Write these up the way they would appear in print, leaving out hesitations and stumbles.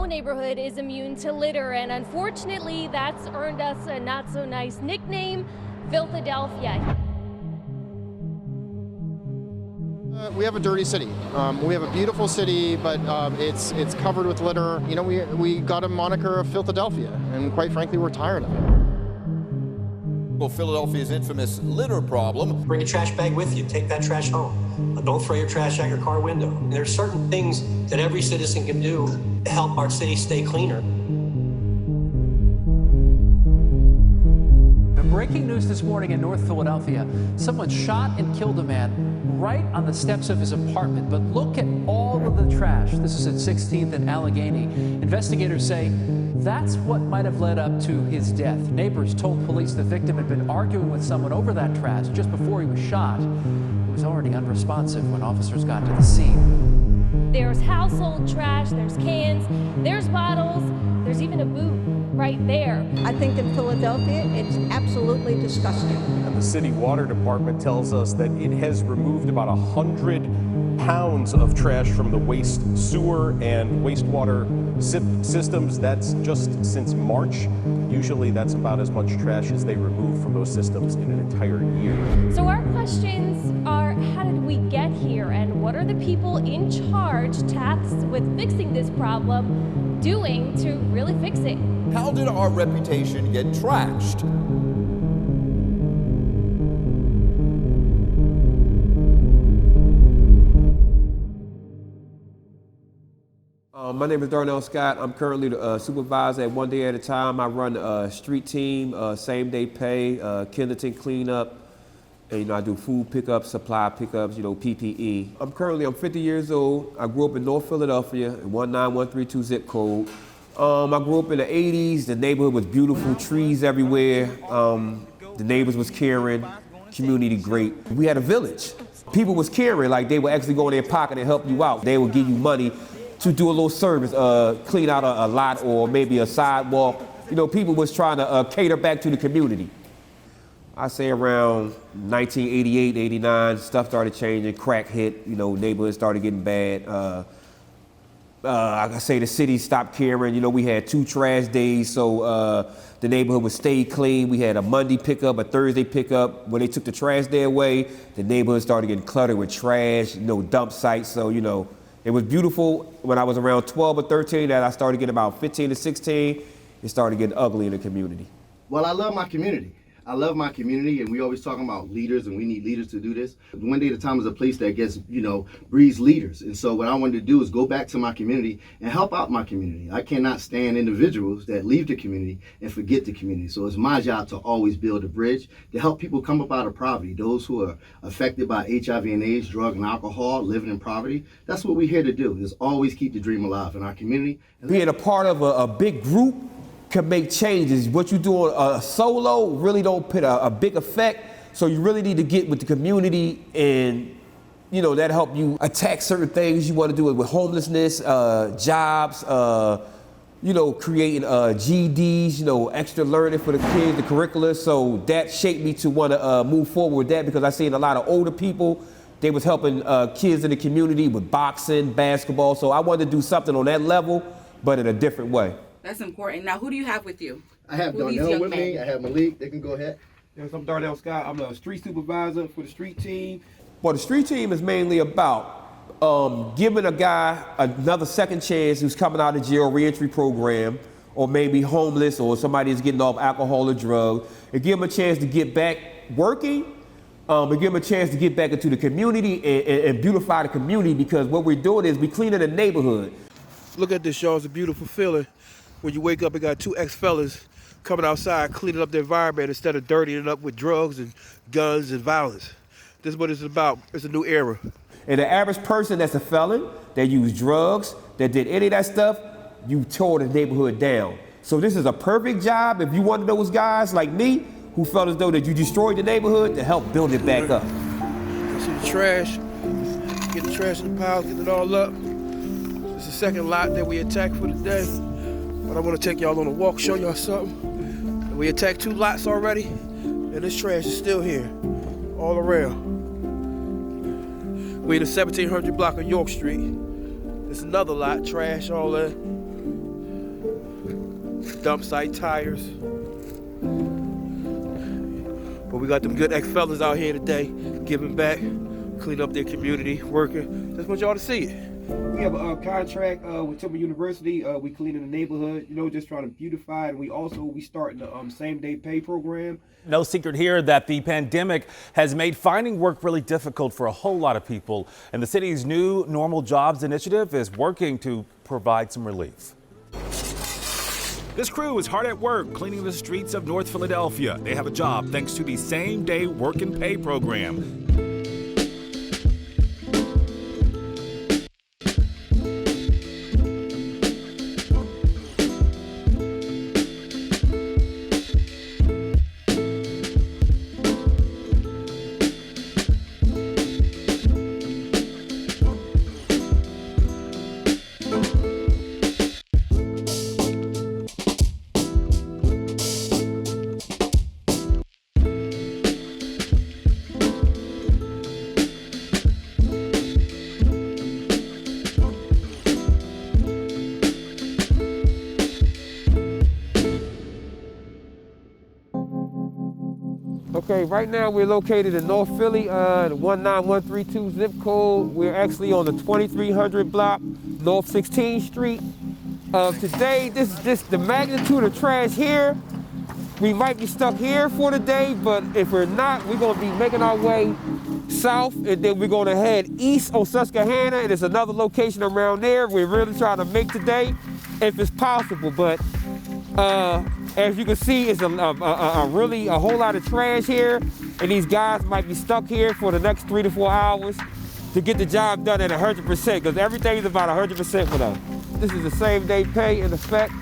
neighborhood is immune to litter, and unfortunately, that's earned us a not-so-nice nickname, Philadelphia. We have a dirty city. We have a beautiful city, but it's covered with litter. You know, we got a moniker of Philadelphia, and quite frankly, we're tired of it. Well, Philadelphia's infamous litter problem. Bring a trash bag with you. Take that trash home. Don't throw your trash out your car window. There are certain things that every citizen can do to help our city stay cleaner. Breaking news this morning in North Philadelphia. Someone shot and killed a man right on the steps of his apartment. But look at all of the trash. This is at 16th and Allegheny. Investigators say that's what might have led up to his death. Neighbors told police the victim had been arguing with someone over that trash just before he was shot. He was already unresponsive when officers got to the scene. There's household trash, there's cans, there's bottles, there's even a boot right there. I think in Philadelphia, it's absolutely disgusting. And the city water department tells us that it has removed about 100 pounds of trash from the waste sewer and wastewater systems. That's just since March. Usually that's about as much trash as they remove from those systems in an entire year. So our questions are, how did we get here, and what are the people in charge tasked with fixing this problem doing to really fix it? How did our reputation get trashed? My name is Darnell Scott. I'm currently the supervisor at One Day at a Time. I run a street team, same day pay, Kensington cleanup, and I do food pickups, supply pickups, PPE. I'm 50 years old. I grew up in North Philadelphia, 19132 zip code. I grew up in the 80s. The neighborhood was beautiful, trees everywhere. The neighbors was caring, community great. We had a village. People was caring, like they would actually go in their pocket and help you out. They would give you money to do a little service, clean out a lot or maybe a sidewalk. People was trying to cater back to the community. I say around 1988, 89, stuff started changing, crack hit, neighborhoods started getting bad. I say the city stopped caring. We had 2 trash days, so the neighborhood would stay clean. We had a Monday pickup, a Thursday pickup. When they took the trash day away, the neighborhood started getting cluttered with trash, dump sites. So, it was beautiful. When I was around 12 or 13, that I started getting about 15 to 16, it started getting ugly in the community. Well, I love my community. I love my community, and we always talking about leaders, and we need leaders to do this. One Day at a Time is a place that gets, breeds leaders. And so what I wanted to do is go back to my community and help out my community. I cannot stand individuals that leave the community and forget the community. So it's my job to always build a bridge to help people come up out of poverty. Those who are affected by HIV and AIDS, drug and alcohol, living in poverty. That's what we're here to do, is always keep the dream alive in our community. Being a part of a big group can make changes. What you do solo really don't put a big effect. So you really need to get with the community, and that help you attack certain things you want to do with homelessness, jobs, creating GEDs, extra learning for the kids, the curricula. So that shaped me to want to move forward with that, because I seen a lot of older people. They was helping kids in the community with boxing, basketball. So I wanted to do something on that level, but in a different way. That's important. Now, who do you have with you? I have Darnell with me. I have Malik. They can go ahead. Yes, I'm Darnell Scott. I'm a street supervisor for the street team. Well, the street team is mainly about giving a guy another second chance who's coming out of jail reentry program, or maybe homeless, or somebody is getting off alcohol or drugs, and give them a chance to get back working, and give them a chance to get back into the community and beautify the community, because what we're doing is we're cleaning the neighborhood. Look at this, y'all. It's a beautiful feeling. When you wake up and got 2 ex-felons coming outside cleaning up the environment instead of dirtying it up with drugs and guns and violence. This is what it's about. It's a new era. And the average person that's a felon, that used drugs, that did any of that stuff, you tore the neighborhood down. So this is a perfect job if you one of those guys like me who felt as though that you destroyed the neighborhood, to help build it back up. See the trash, get the trash in the piles, get it all up. It's the second lot that we attacked for the day. But I want to take y'all on a walk, show y'all something. We attacked 2 lots already, and this trash is still here, all around. We in the 1700 block of York Street. There's another lot, trash all there. dump site tires. But we got them good ex-felons out here today, giving back, cleaning up their community, working. Just want y'all to see it. We have a contract with Temple University. We clean in the neighborhood, just trying to beautify. And we starting the same-day pay program. No secret here that the pandemic has made finding work really difficult for a whole lot of people. And the city's new Normal Jobs initiative is working to provide some relief. This crew is hard at work cleaning the streets of North Philadelphia. They have a job thanks to the same-day work and pay program. Okay, right now we're located in North Philly, the 19132 zip code. We're actually on the 2300 block, North 16th Street. Today, the magnitude of trash here, we might be stuck here for the day, but if we're not, we're gonna be making our way south, and then we're gonna head east on Susquehanna, and there's another location around there. We're really trying to make today, if it's possible, but as you can see, it's a whole lot of trash here, and these guys might be stuck here for the next 3 to 4 hours to get the job done at 100%, because everything's about 100% with us. This is the same-day pay in effect.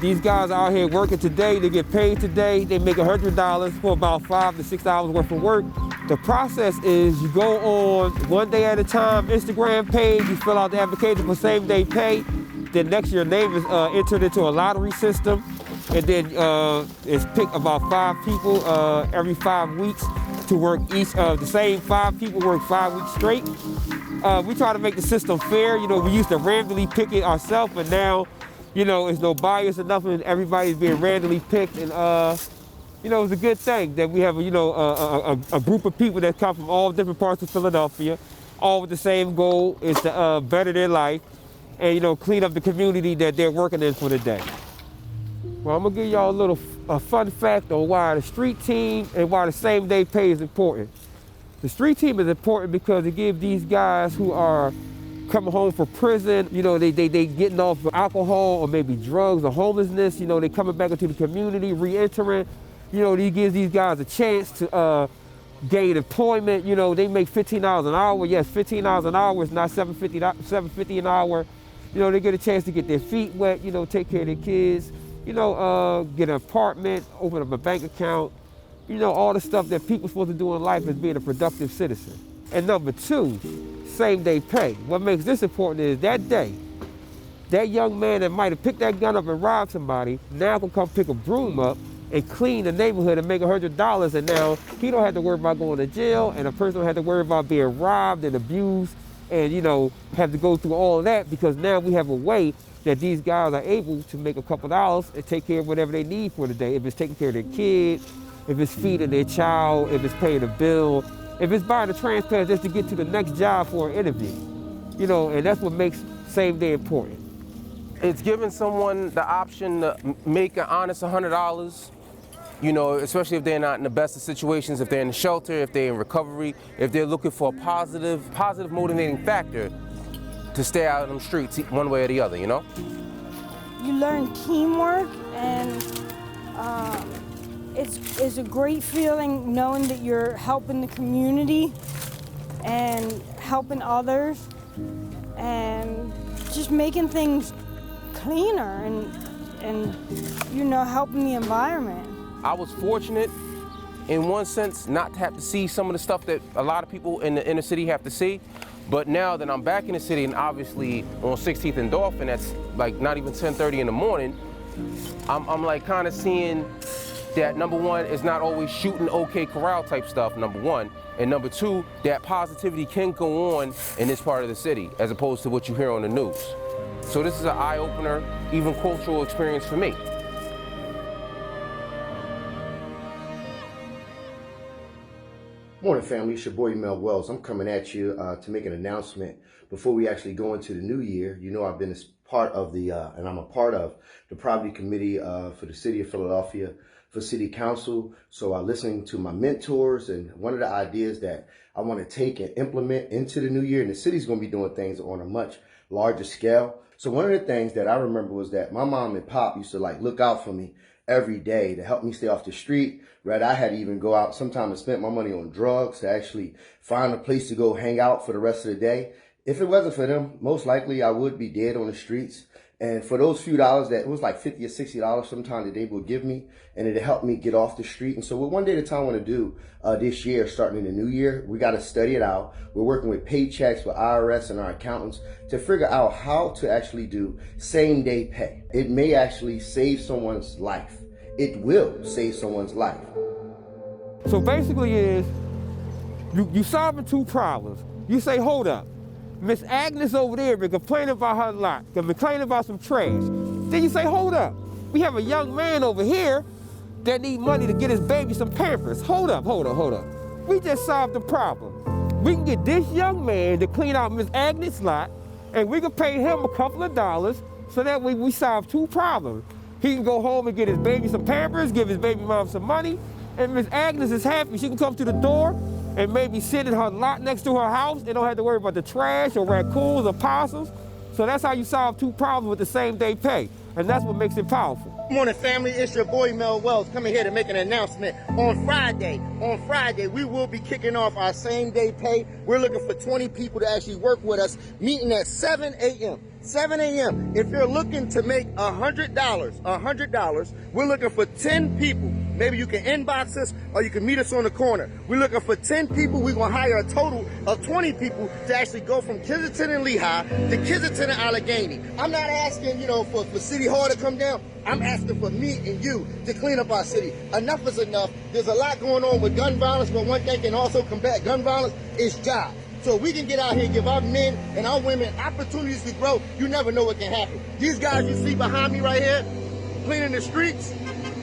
These guys are out here working today. They get paid today. They make $100 for about 5 to 6 hours worth of work. The process is you go on one day at a time Instagram page, you fill out the application for same-day pay. Then next your name is entered into a lottery system, and then it's picked about 5 people every 5 weeks to work each. The same 5 people work 5 weeks straight. We try to make the system fair. We used to randomly pick it ourselves, but now, there's no bias or nothing. Everybody's being randomly picked, and it's a good thing that we have a group of people that come from all different parts of Philadelphia, all with the same goal, is to better their life and clean up the community that they're working in for the day. Well, I'm gonna give y'all a fun fact on why the street team and why the same day pay is important. The street team is important because it gives these guys who are coming home from prison, they getting off of alcohol or maybe drugs or homelessness, they coming back into the community, re-entering, it gives these guys a chance to gain employment. They make $15 an hour. Yes, $15 an hour is not $7.50 an hour. They get a chance to get their feet wet, take care of their kids, get an apartment, open up a bank account, all the stuff that people are supposed to do in life as being a productive citizen. And number 2, same-day pay. What makes this important is that day, that young man that might have picked that gun up and robbed somebody now can come pick a broom up and clean the neighborhood and make $100, and now he don't have to worry about going to jail, and a person don't have to worry about being robbed and abused and have to go through all of that, because now we have a way that these guys are able to make a couple dollars and take care of whatever they need for the day. If it's taking care of their kid, if it's feeding their child, if it's paying a bill, if it's buying a transparent just to get to the next job for an interview. And that's what makes same day important. It's giving someone the option to make an honest $100, especially if they're not in the best of situations, if they're in the shelter, if they're in recovery, if they're looking for a positive motivating factor to stay out on the streets one way or the other, You learn teamwork, and it's a great feeling knowing that you're helping the community and helping others and just making things cleaner and helping the environment. I was fortunate in one sense not to have to see some of the stuff that a lot of people in the inner city have to see. But now that I'm back in the city and obviously on 16th and Dolphin, that's like not even 10:30 in the morning, I'm like kind of seeing that number one, it's not always shooting OK Corral type stuff, number one. And number two, that positivity can go on in this part of the city as opposed to what you hear on the news. So this is an eye-opener, even cultural experience for me. Morning, family. It's your boy Mel Wells. I'm coming at you to make an announcement before we actually go into the new year. You know, I've been part of the, and I'm a part of the Property Committee for the City of Philadelphia for City Council. So listening to my mentors, and one of the ideas that I want to take and implement into the new year, and the city's going to be doing things on a much larger scale. So one of the things that I remember was that my mom and pop used to like look out for me every day to help me stay off the street. Right, I had to even go out sometimes and spend my money on drugs to actually find a place to go hang out for the rest of the day. If it wasn't for them, most likely I would be dead on the streets. And for those few dollars, that it was like $50 or $60 sometimes that they would give me, and it helped me get off the street. And so what one day at a time I want to do this year, starting in the new year, we got to study it out. We're working with Paychecks, with IRS and our accountants to figure out how to actually do same day pay. It may actually save someone's life. It will save someone's life. So basically is, you solving two problems. You say, hold up, Miss Agnes over there been complaining about her lot, been complaining about some trash. Then you say, hold up, we have a young man over here that need money to get his baby some Pampers. Hold up. We just solved the problem. We can get this young man to clean out Miss Agnes' lot, and we can pay him a couple of dollars, so that way we solve two problems. He can go home and get his baby some Pampers, give his baby mom some money, and Miss Agnes is happy. She can come to the door and maybe sit in her lot next to her house and don't have to worry about the trash or raccoons or possums. So that's how you solve two problems with the same day pay. And that's what makes it powerful. Good morning, family. It's your boy Mel Wells coming here to make an announcement. On Friday, we will be kicking off our same day pay. We're looking for 20 people to actually work with us, meeting at 7 a.m. 7 a.m. If you're looking to make $100, we're looking for 10 people. Maybe you can inbox us or you can meet us on the corner. We're looking for 10 people. We're going to hire a total of 20 people to actually go from Kensington and Lehigh to Kensington and Allegheny. I'm not asking, for City Hall to come down. I'm asking for me and you to clean up our city. Enough is enough. There's a lot going on with gun violence, but one thing can also combat gun violence is jobs. So we can get out here and give our men and our women opportunities to grow. You never know what can happen. These guys you see behind me right here, cleaning the streets,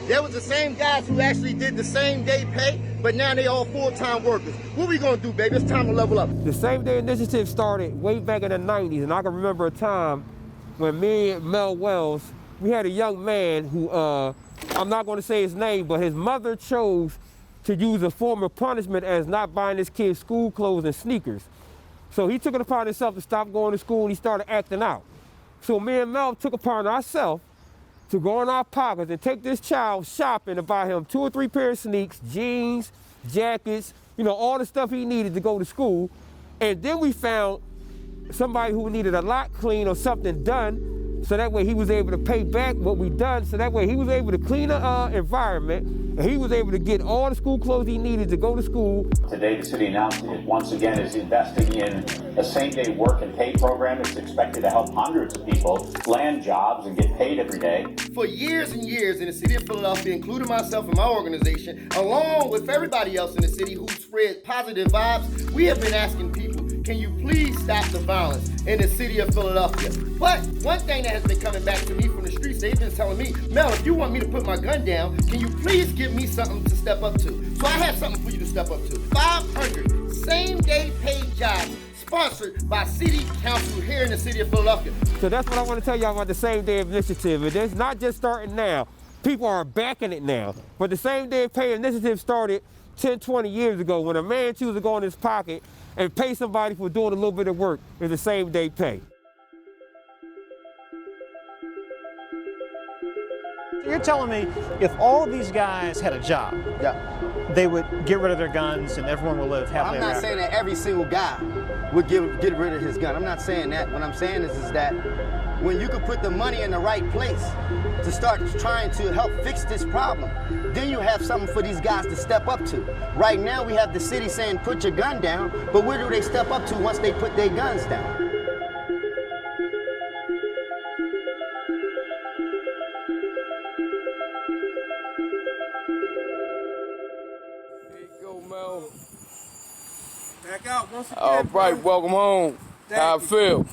they was the same guys who actually did the same day pay, but now they all full-time workers. What we gonna do, baby? It's time to level up. The same day initiative started way back in the 90s, and I can remember a time when me and Mel Wells, we had a young man who, I'm not gonna say his name, but his mother chose to use a form of punishment as not buying his kids school clothes and sneakers. So he took it upon himself to stop going to school, and he started acting out. So me and Mel took upon ourselves to go in our pockets and take this child shopping to buy him 2 or 3 pairs of sneaks, jeans, jackets, all the stuff he needed to go to school. And then we found somebody who needed a lot clean or something done, so that way he was able to pay back what we done, so that way he was able to clean the environment, and he was able to get all the school clothes he needed to go to school. Today, the city announced it once again is investing in a same-day work and pay program. It's expected to help hundreds of people land jobs and get paid every day. For years and years in the city of Philadelphia, including myself and my organization, along with everybody else in the city who spread positive vibes, we have been asking people, can you please stop the violence in the city of Philadelphia? But one thing that has been coming back to me from the streets, they've been telling me, Mel, if you want me to put my gun down, can you please give me something to step up to? So I have something for you to step up to. 500 same-day paid jobs sponsored by City Council here in the city of Philadelphia. So that's what I want to tell y'all about the Same Day Initiative. And it's not just starting now. People are backing it now. But the Same Day Pay Initiative started 10, 20 years ago when a man chooses to go in his pocket and pay somebody for doing a little bit of work in the same day pay. You're telling me if all of these guys had a job, they would get rid of their guns and everyone would live happily ever after? I'm not saying that every single guy would get rid of his gun. I'm not saying that. What I'm saying is that when you can put the money in the right place to start trying to help fix this problem, then you have something for these guys to step up to. Right now we have the city saying put your gun down, but where do they step up to once they put their guns down? All right, welcome home. How I feel?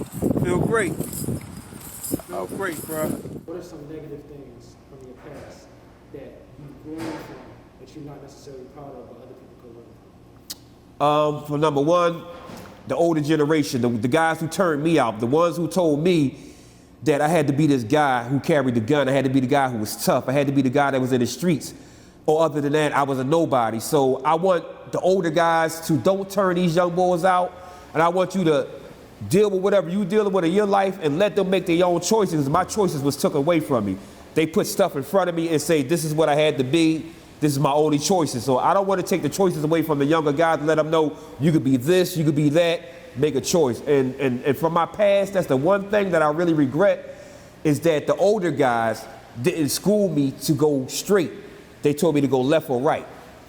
Feel great. Feel great, bro. What are some negative things from your past that you've grown from that you're not necessarily proud of, but other people could learn from? For number one, the older generation, the guys who turned me out, the ones who told me that I had to be this guy who carried the gun, I had to be the guy who was tough, I had to be the guy that was in the streets, or other than that, I was a nobody. So I want the older guys to don't turn these young boys out, and I want you to deal with whatever you dealing with in your life and let them make their own choices. My choices was took away from me. They put stuff in front of me and say, this is what I had to be, this is my only choices. So I don't want to take the choices away from the younger guys and let them know you could be this, you could be that, make a choice. And from my past, that's the one thing that I really regret is that the older guys didn't school me to go straight. They told me to go left or right.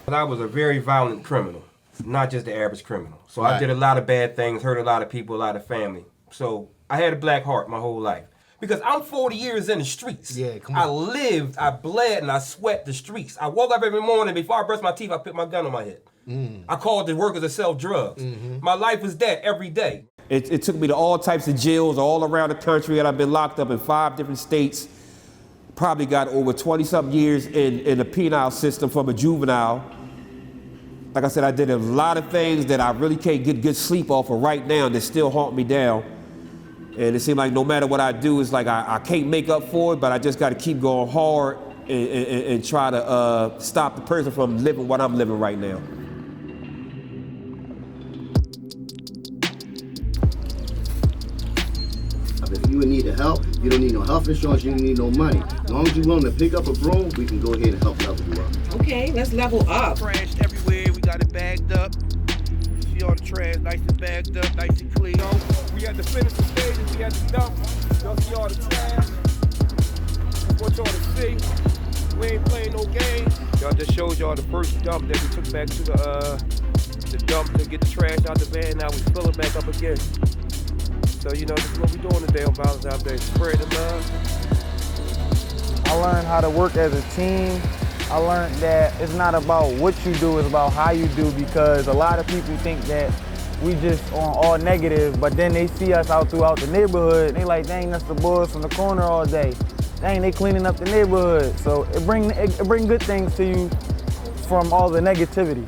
I was a very violent criminal, not just the average criminal. So I did a lot of bad things, hurt a lot of people, a lot of family. So I had a black heart my whole life. Because I'm 40 years in the streets. Yeah, come on. I lived, I bled, and I sweat the streets. I woke up every morning, before I brushed my teeth, I put my gun on my head. I called the workers that sell drugs. My life was that every day. It took me to all types of jails all around the country, and I've been locked up in 5 different states. Probably got over 20-something years in the penal system from a juvenile. Like I said, I did a lot of things that I really can't get good sleep off of right now that still haunt me down. And it seems like no matter what I do, it's like I can't make up for it, but I just got to keep going hard and try to stop the person from living what I'm living right now. If you need help, you don't need no health insurance, you don't need no money. As long as you're willing to pick up a broom, we can go ahead and help level you up. Okay, let's level up. Trash everywhere, we got it bagged up. See all the trash nice and bagged up, nice and clean. We had to finish the stages, we had to dump. Y'all see all the trash. What y'all to see, we ain't playing no games. Y'all just showed y'all the first dump that we took back to the dump to get the trash out the van. Now we fill it back up again. So, you know, this is what we're doing today on Valentine's Day, spread the love. I learned how to work as a team. I learned that it's not about what you do, it's about how you do, because a lot of people think that we just on all negative, but then they see us out throughout the neighborhood, and they like, dang, that's the boys from the corner all day. Dang, they cleaning up the neighborhood. So it bring good things to you from all the negativity.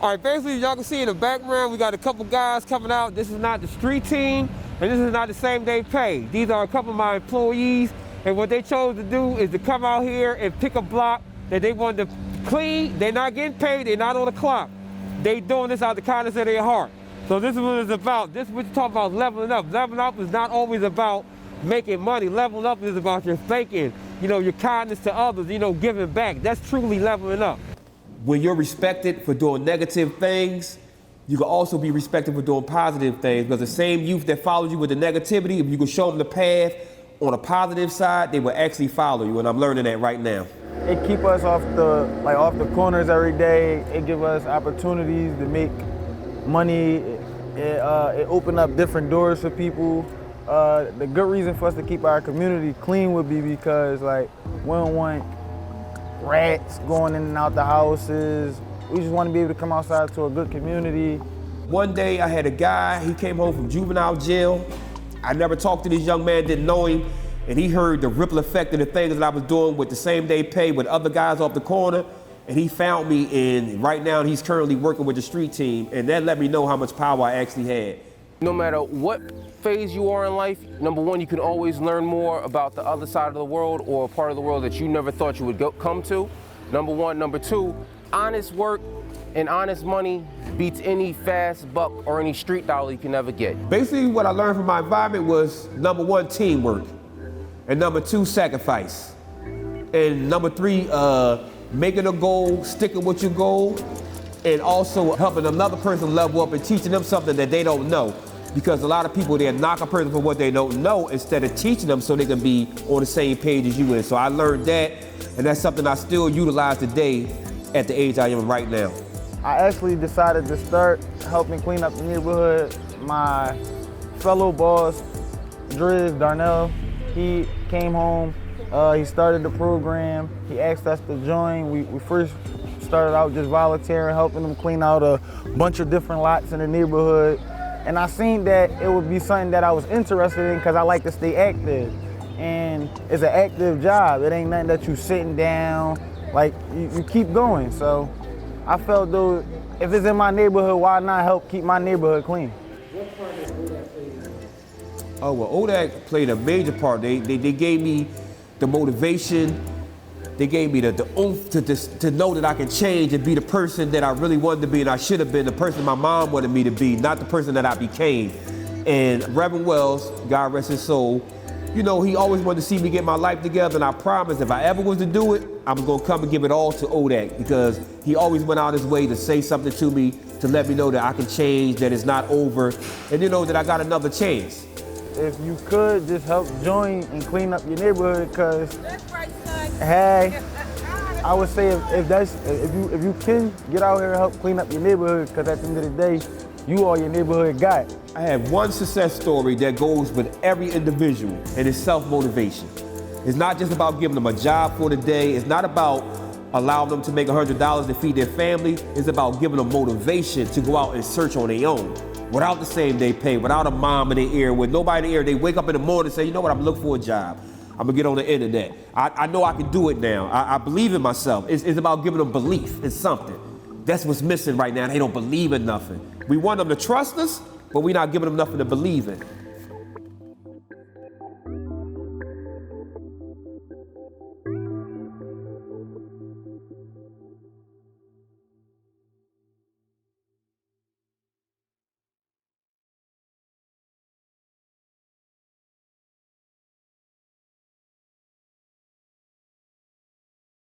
All right, basically, y'all can see in the background, we got a couple guys coming out. This is not the street team, and this is not the same day pay. These are a couple of my employees, and what they chose to do is to come out here and pick a block that they wanted to clean. They're not getting paid, they're not on the clock. They doing this out of the kindness of their heart. So this is what it's about. This is what you talk about, leveling up. Leveling up is not always about making money. Leveling up is about your thinking, you know, your kindness to others, you know, giving back. That's truly leveling up. When you're respected for doing negative things, you can also be respected for doing positive things, because the same youth that follows you with the negativity, if you can show them the path on a positive side, they will actually follow you, and I'm learning that right now. It keep us off the corners every day. It give us opportunities to make money. It open up different doors for people. The good reason for us to keep our community clean would be because, like, we don't want rats going in and out the houses. We just want to be able to come outside to a good community. One day I had a guy, he came home from juvenile jail. I never talked to this young man, didn't know him, and he heard the ripple effect of the things that I was doing with the same day pay with other guys off the corner, and he found me, and right now he's currently working with the street team, and that let me know how much power I actually had. No matter what phase you are in life, number one, you can always learn more about the other side of the world or a part of the world that you never thought you would come to. Number one. Number two, honest work and honest money beats any fast buck or any street dollar you can ever get. Basically, what I learned from my environment was, number one, teamwork, and number two, sacrifice, and number three, making a goal, sticking with your goal, and also helping another person level up and teaching them something that they don't know. Because a lot of people, they knock a person for what they don't know instead of teaching them so they can be on the same page as you is. So I learned that, and that's something I still utilize today at the age I am right now. I actually decided to start helping clean up the neighborhood. My fellow boss, Darnell, he came home, he started the program, he asked us to join. We first started out just volunteering, helping them clean out a bunch of different lots in the neighborhood. And I seen that it would be something that I was interested in because I like to stay active. And it's an active job. It ain't nothing that you sitting down, like you keep going. So I felt though, if it's in my neighborhood, why not help keep my neighborhood clean? What part did ODAAT play in that? Oh, well, ODAAT played a major part. They gave me the motivation. They gave me the oomph to know that I can change and be the person that I really wanted to be and I should have been, the person my mom wanted me to be, not the person that I became. And Reverend Wells, God rest his soul, you know, he always wanted to see me get my life together, and I promised if I ever was to do it, I'm gonna come and give it all to ODAAT, because he always went out his way to say something to me, to let me know that I can change, that it's not over, and you know that I got another chance. If you could just help join and clean up your neighborhood, because hey, I would say if you can get out here and help clean up your neighborhood, because at the end of the day, you are your neighborhood guy. I have one success story that goes with every individual, and it's self-motivation. It's not just about giving them a job for the day. It's not about allowing them to make $100 to feed their family. It's about giving them motivation to go out and search on their own, without the same day pay, without a mom in their ear, with nobody in their ear. They wake up in the morning and say, you know what, I'm looking for a job. I'm gonna get on the internet. I know I can do it now. I believe in myself. It's about giving them belief in something. That's what's missing right now. They don't believe in nothing. We want them to trust us, but we're not giving them nothing to believe in.